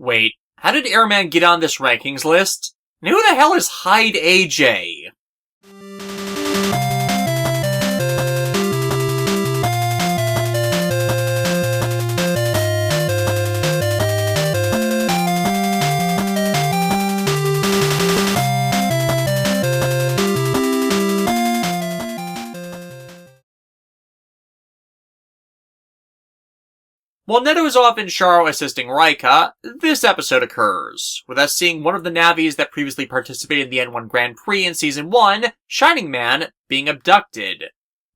Wait, how did Airman get on this rankings list? And who the hell is Hyde AJ? While Neto is off in Sharo assisting Raika, this episode occurs, with us seeing one of the Navis that previously participated in the N1 Grand Prix in Season 1, Shining Man, being abducted.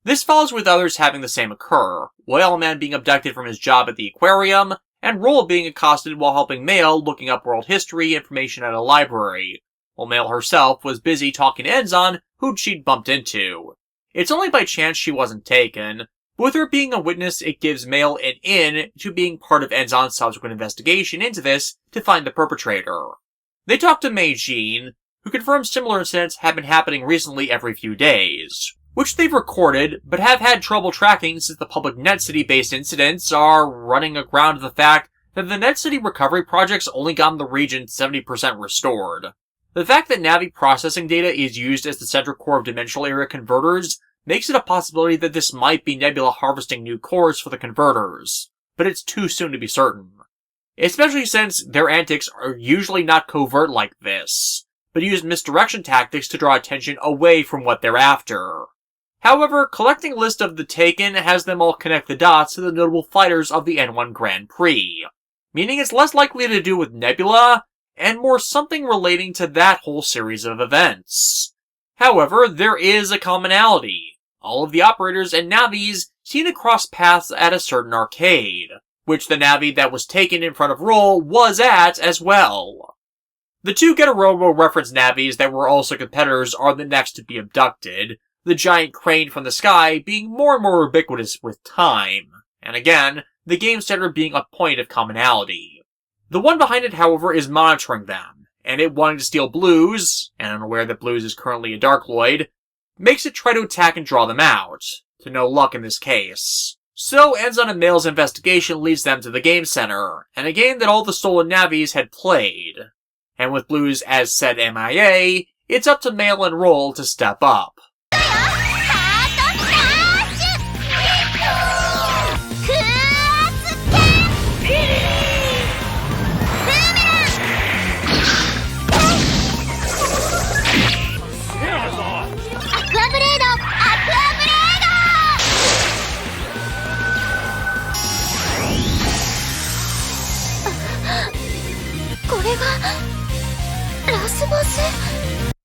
This follows with others having the same occur, Whaleman being abducted from his job at the aquarium, and Roll being accosted while helping Mail looking up world history information at a library, while Mail herself was busy talking to Enzan, who she'd bumped into. It's only by chance she wasn't taken. With her being a witness, it gives Mail an in to being part of Enzan's subsequent investigation into this to find the perpetrator. They talk to Mei Jean, who confirms similar incidents have been happening recently every few days, which they've recorded, but have had trouble tracking since the public NetCity-based incidents are running aground to the fact that the NetCity recovery project's only gotten the region 70% restored. The fact that Navi processing data is used as the central core of dimensional area converters makes it a possibility that this might be Nebula harvesting new cores for the converters, but it's too soon to be certain. Especially since their antics are usually not covert like this, but use misdirection tactics to draw attention away from what they're after. However, collecting a list of the Taken has them all connect the dots to the notable fighters of the N1 Grand Prix, meaning it's less likely to do with Nebula, and more something relating to that whole series of events. However, there is a commonality. All of the operators and Navis seem to cross paths at a certain arcade, which the Navi that was taken in front of Roll was at as well. The two Get a Robo reference Navis that were also competitors are the next to be abducted, the giant crane from the sky being more and more ubiquitous with time, and again, the game center being a point of commonality. The one behind it, however, is monitoring them, and it wanting to steal Blues, and unaware that Blues is currently a Darkloid, makes it try to attack and draw them out, to no luck in this case. So Enzan and Mail's investigation leads them to the game center, and a game that all the stolen Navis had played. And with Blues as said MIA, it's up to Mail and Roll to step up.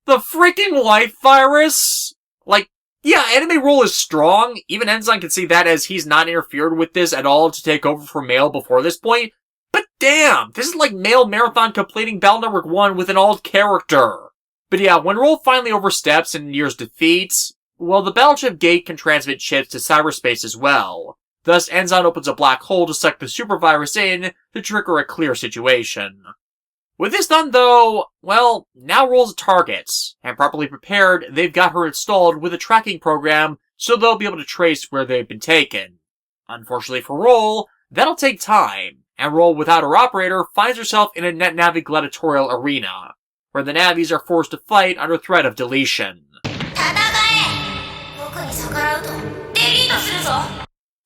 The freaking life virus? Like, yeah, Anime Roll is strong. Even Enzan can see that as he's not interfered with this at all to take over for Mail before this point. But damn, this is like Mail Marathon completing Battle Network 1 with an alt character. But yeah, when Roll finally oversteps and nears defeat, well, the battleship gate can transmit chips to cyberspace as well. Thus, Enzan opens a black hole to suck the super virus in to trigger a clear situation. With this done, though, well, now Roll's a target, and properly prepared, they've got her installed with a tracking program so they'll be able to trace where they've been taken. Unfortunately for Roll, that'll take time, and Roll without her operator finds herself in a NetNavi gladiatorial arena, where the Navis are forced to fight under threat of deletion.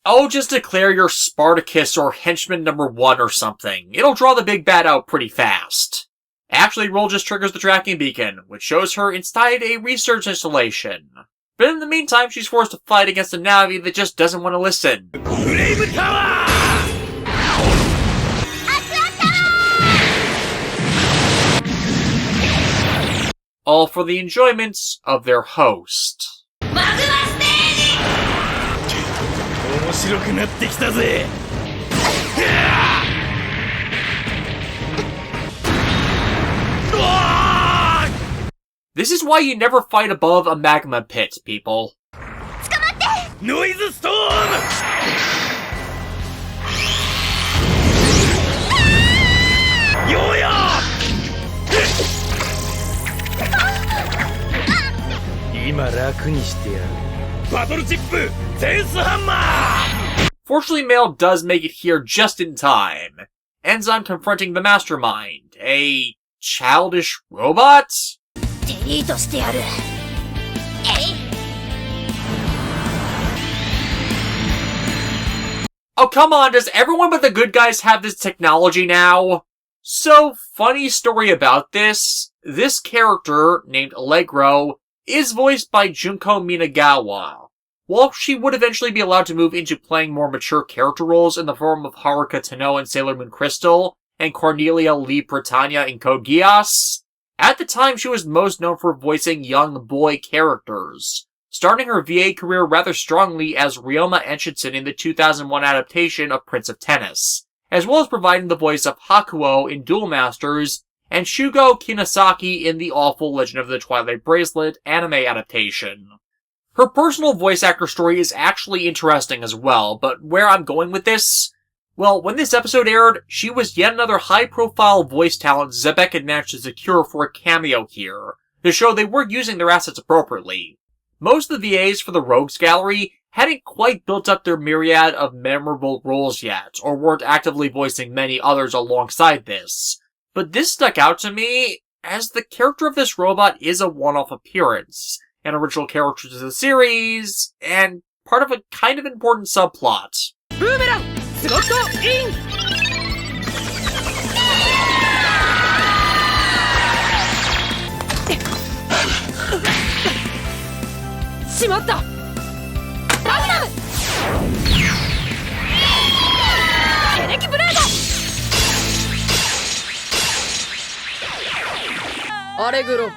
Oh, just declare you're Spartacus or Henchman number 1 or something. It'll draw the big bad out pretty fast. Actually, Roll just triggers the tracking beacon, which shows her inside a research installation. But in the meantime, she's forced to fight against a Navi that just doesn't want to listen. All for the enjoyment of their host. This is why you never fight above a magma pit, people. Noise storm! Fortunately, Mail does make it here just in time, ends on confronting the mastermind, a childish robot? Oh, come on, does everyone but the good guys have this technology now? So, funny story about this character, named Allegro, is voiced by Junko Minagawa. While she would eventually be allowed to move into playing more mature character roles in the form of Haruka Tano in Sailor Moon Crystal, and Cornelia Lee Britannia in Code Geass, at the time she was most known for voicing young boy characters, starting her VA career rather strongly as Ryoma Enshinsen in the 2001 adaptation of Prince of Tennis, as well as providing the voice of Hakuo in Duel Masters, and Shugo Kinasaki in the awful Legend of the Twilight Bracelet anime adaptation. Her personal voice actor story is actually interesting as well, but where I'm going with this? Well, when this episode aired, she was yet another high-profile voice talent Xebec had managed to secure for a cameo here, to show they were using their assets appropriately. Most of the VAs for the Rogues Gallery hadn't quite built up their myriad of memorable roles yet, or weren't actively voicing many others alongside this. But this stuck out to me, as the character of this robot is a one-off appearance, an original character to the series, and part of a kind of important subplot. Boomerang! Slot in! Shimatta! Magnum! Ereki Blade! Allegro.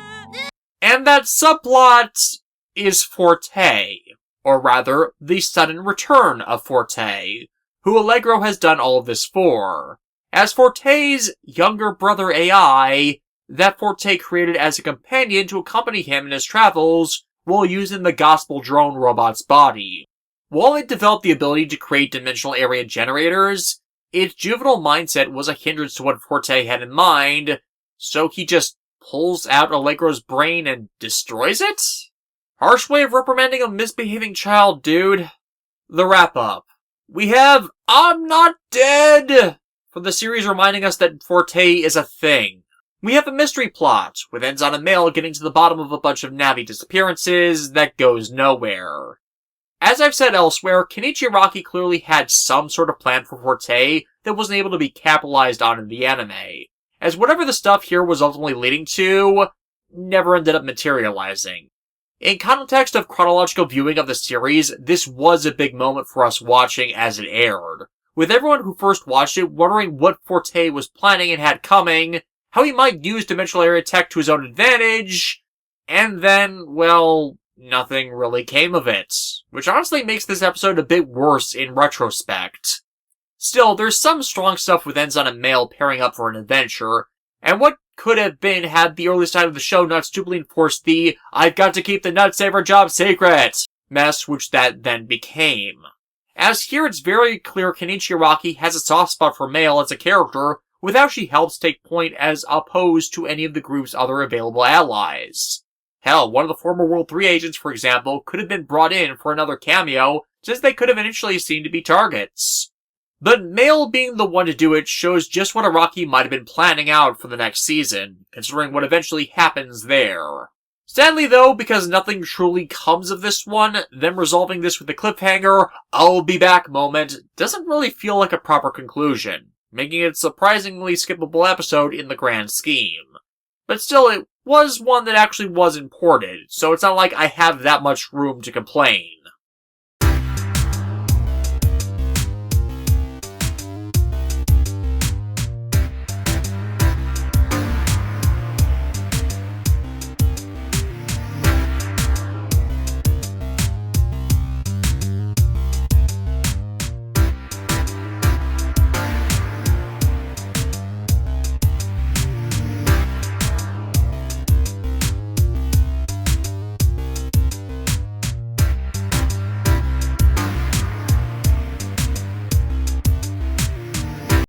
And that subplot is Forte, or rather, the sudden return of Forte, who Allegro has done all of this for. As Forte's younger brother AI, that Forte created as a companion to accompany him in his travels while using the Gospel drone robot's body. While it developed the ability to create dimensional area generators, its juvenile mindset was a hindrance to what Forte had in mind, so he just pulls out Allegro's brain and destroys it? Harsh way of reprimanding a misbehaving child, dude. The wrap-up. We have I'm Not Dead! For the series reminding us that Forte is a thing. We have a mystery plot, with ends on a male getting to the bottom of a bunch of Navi disappearances that goes nowhere. As I've said elsewhere, Kenichi Araki clearly had some sort of plan for Forte that wasn't able to be capitalized on in the anime, as whatever the stuff here was ultimately leading to never ended up materializing. In context of chronological viewing of the series, this was a big moment for us watching as it aired, with everyone who first watched it wondering what Forte was planning and had coming, how he might use dimensional area tech to his own advantage, and then, well, nothing really came of it, which honestly makes this episode a bit worse in retrospect. Still, there's some strong stuff with ends on a male pairing up for an adventure, and what could have been had the early side of the show not stupidly enforced the I've got to keep the Nutsaver job secret mess, which that then became. As here it's very clear Kenichi Araki has a soft spot for male as a character, with how she helps take point as opposed to any of the group's other available allies. Hell, one of the former World 3 agents, for example, could have been brought in for another cameo, since they could have initially seemed to be targets. But male being the one to do it shows just what Araki might have been planning out for the next season, considering what eventually happens there. Sadly though, because nothing truly comes of this one, them resolving this with a cliffhanger, I'll be back moment, doesn't really feel like a proper conclusion, making it a surprisingly skippable episode in the grand scheme. But still, it was one that actually was imported, so it's not like I have that much room to complain.